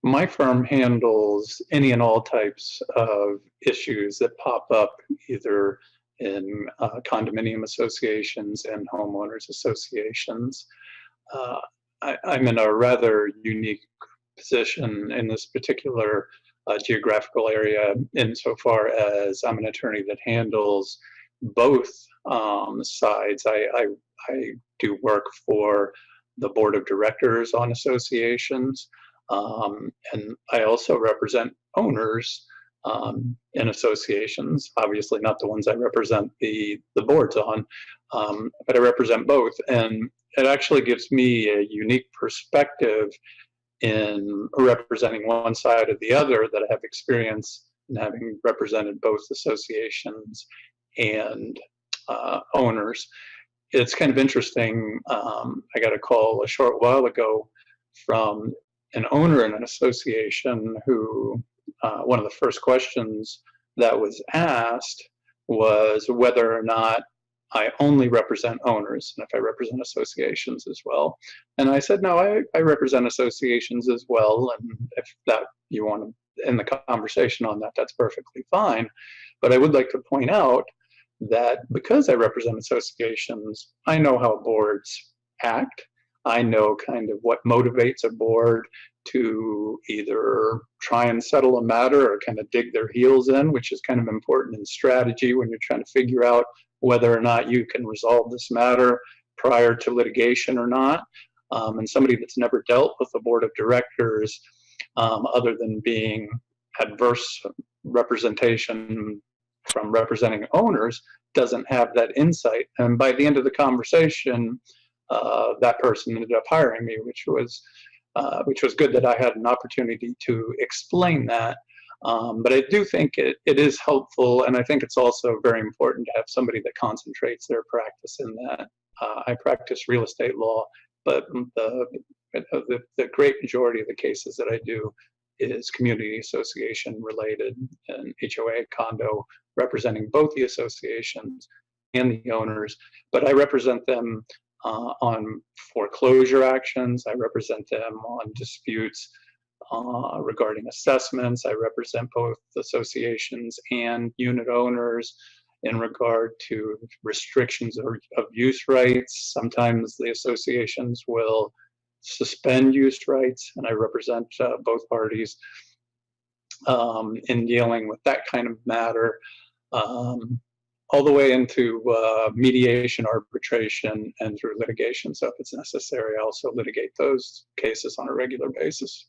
My firm handles any and all types of issues that pop up either in condominium associations and homeowners associations. Uh, I'm in a rather unique position in this particular geographical area insofar as I'm an attorney that handles both sides. I do work for the board of directors on associations, and I also represent owners in associations, obviously not the ones I represent the boards on, but I represent both. And it actually gives me a unique perspective in representing one side or the other that I have experience in having represented both associations and owners. It's kind of interesting. I got a call a short while ago from an owner in an association who one of the first questions that was asked was whether or not I only represent owners and if I represent associations as well. And I said, no, I represent associations as well. And if that you want to end the conversation on that, that's perfectly fine. But I would like to point out that because I represent associations, I know how boards act. I know kind of what motivates a board to either try and settle a matter or kind of dig their heels in, which is kind of important in strategy when you're trying to figure out whether or not you can resolve this matter prior to litigation or not. And somebody that's never dealt with a board of directors, other than being adverse representation from representing owners, doesn't have that insight. And by the end of the conversation, that person ended up hiring me, which was good that I had an opportunity to explain that. But I do think it is helpful, and I think it's also very important to have somebody that concentrates their practice in that. I practice real estate law, but the great majority of the cases that I do is community association related and HOA condo, representing both the associations and the owners. But I represent them on foreclosure actions. I represent them on disputes regarding assessments. I represent both associations and unit owners in regard to restrictions of use rights. Sometimes the associations will suspend use rights, and I represent both parties in dealing with that kind of matter, all the way into mediation, arbitration, and through litigation. So if it's necessary, I also litigate those cases on a regular basis.